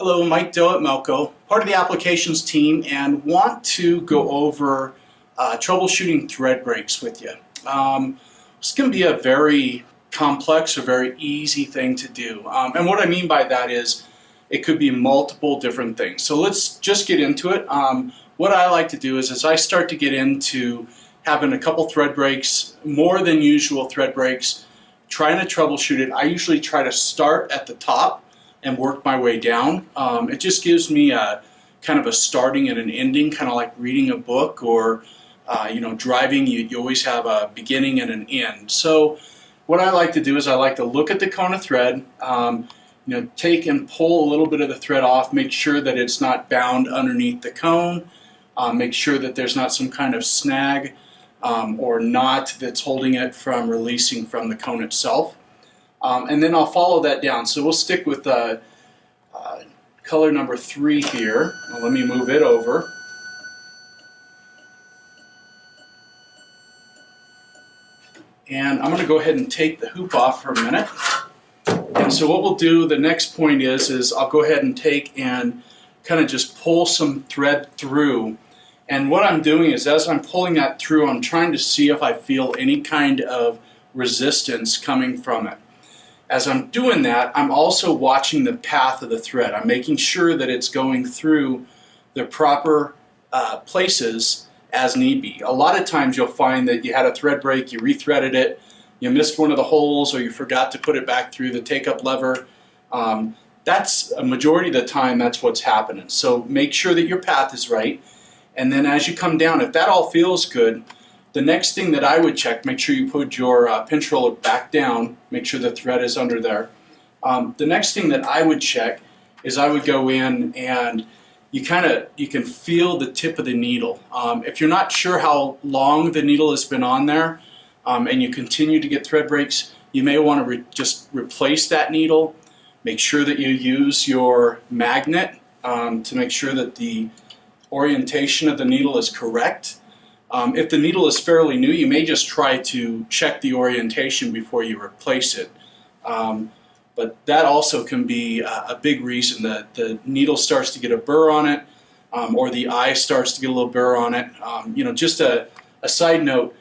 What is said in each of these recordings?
Hello, Mike Doe at Melco, part of the applications team, and want to go over troubleshooting thread breaks with you. It's going to be a very complex or very easy thing to do. And what I mean by that is it could be multiple different things. So let's just get into it. What I like to do is as I start to get into having a couple thread breaks, more than usual thread breaks, trying to troubleshoot it, I usually try to start at the top and work my way down. It just gives me a kind of a starting and an ending, kind of like reading a book or driving. You always have a beginning and an end. So what I like to do is I like to look at the cone of thread, take and pull a little bit of the thread off, make sure that it's not bound underneath the cone, make sure that there's not some kind of snag or knot that's holding it from releasing from the cone itself. And then I'll follow that down. So we'll stick with color number 3 here. Now let me move it over. And I'm going to go ahead and take the hoop off for a minute. And so what we'll do, the next point is I'll go ahead and take and kind of just pull some thread through. And what I'm doing is as I'm pulling that through, I'm trying to see if I feel any kind of resistance coming from it. As I'm doing that, I'm also watching the path of the thread. I'm making sure that it's going through the proper places as need be. A lot of times you'll find that you had a thread break, you rethreaded it, you missed one of the holes, or you forgot to put it back through the take-up lever. That's a majority of the time that's what's happening. So make sure that your path is right. And then as you come down, if that all feels good, the next thing that I would check, make sure you put your pinch roller back down, make sure the thread is under there. The next thing that I would check is I would go in and you can feel the tip of the needle. If you're not sure how long the needle has been on there and you continue to get thread breaks, you may want to just replace that needle. Make sure that you use your magnet to make sure that the orientation of the needle is correct. If the needle is fairly new, you may just try to check the orientation before you replace it. But that also can be a big reason that the needle starts to get a burr on it, or the eye starts to get a little burr on it. Just a side note,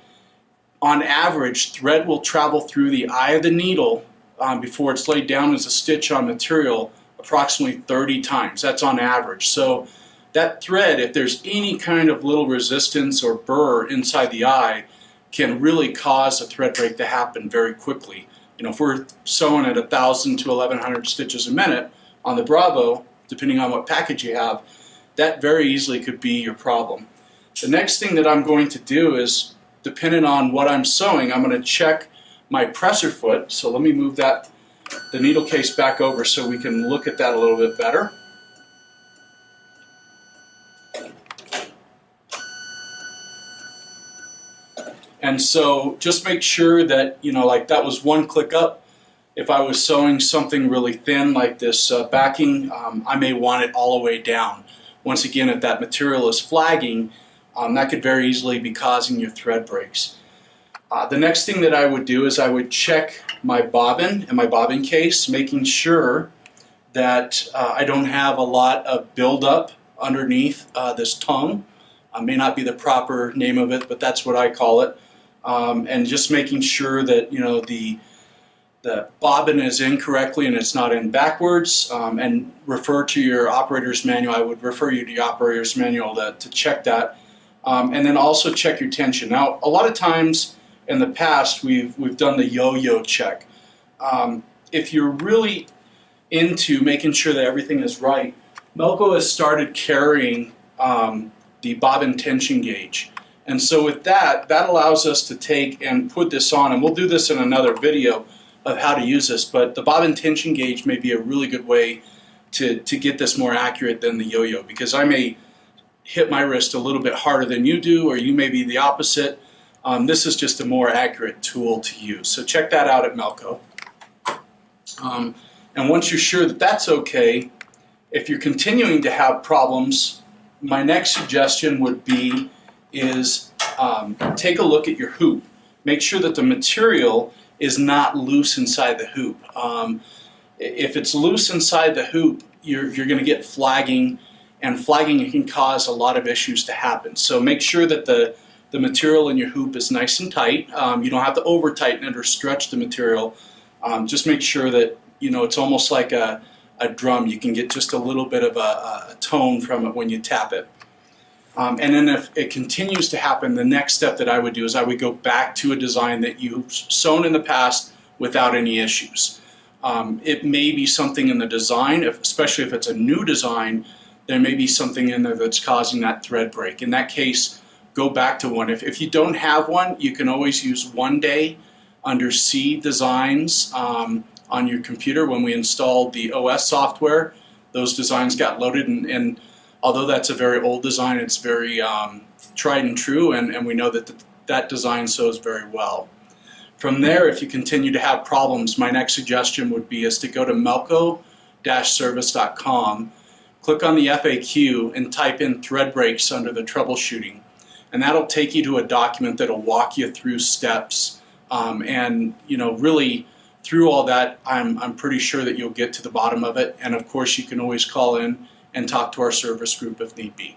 on average, thread will travel through the eye of the needle before it's laid down as a stitch on material approximately 30 times. That's on average. So that thread, if there's any kind of little resistance or burr inside the eye, can really cause a thread break to happen very quickly. If we're sewing at 1,000 to 1,100 stitches a minute on the Bravo, depending on what package you have, that very easily could be your problem. The next thing that I'm going to do is, depending on what I'm sewing, I'm going to check my presser foot. So let me move the needle case back over so we can look at that a little bit better. And so just make sure that, like that was one click up. If I was sewing something really thin like this backing, I may want it all the way down. Once again, if that material is flagging, that could very easily be causing your thread breaks. The next thing that I would do is I would check my bobbin and my bobbin case, making sure that I don't have a lot of buildup underneath this tongue. May not be the proper name of it, but that's what I call it. And just making sure that the bobbin is in correctly and it's not in backwards, and refer to your operator's manual. I would refer you to your operator's manual to check that, and then also check your tension. Now, a lot of times in the past we've done the yo-yo check. If you're really into making sure that everything is right, Melco has started carrying the bobbin tension gauge. And so with that allows us to take and put this on, and we'll do this in another video of how to use this, but the bobbin tension gauge may be a really good way to get this more accurate than the yo-yo, because I may hit my wrist a little bit harder than you do, or you may be the opposite. This is just a more accurate tool to use. So check that out at Melco. And once you're sure that that's okay, if you're continuing to have problems, my next suggestion would be take a look at your hoop. Make sure that the material is not loose inside the hoop. If it's loose inside the hoop, you're going to get flagging, and flagging can cause a lot of issues to happen. So make sure that the material in your hoop is nice and tight. You don't have to over tighten it or stretch the material. Just make sure that, you know, it's almost like a drum. You can get just a little bit of a tone from it when you tap it. And then if it continues to happen, the next step that I would do is I would go back to a design that you've sewn in the past without any issues. It may be something in the design, especially if it's a new design, there may be something in there that's causing that thread break. In that case, go back to one. If you don't have one, you can always use One Day under C Designs on your computer. When we installed the OS software, those designs got loaded, and although that's a very old design, it's very tried and true, and we know that that design sews very well. From there, if you continue to have problems, my next suggestion would be is to go to melco-service.com, click on the FAQ, and type in thread breaks under the troubleshooting. And that'll take you to a document that'll walk you through steps. And, you know, really through all that, I'm pretty sure that you'll get to the bottom of it. And of course, you can always call in and talk to our service group if need be.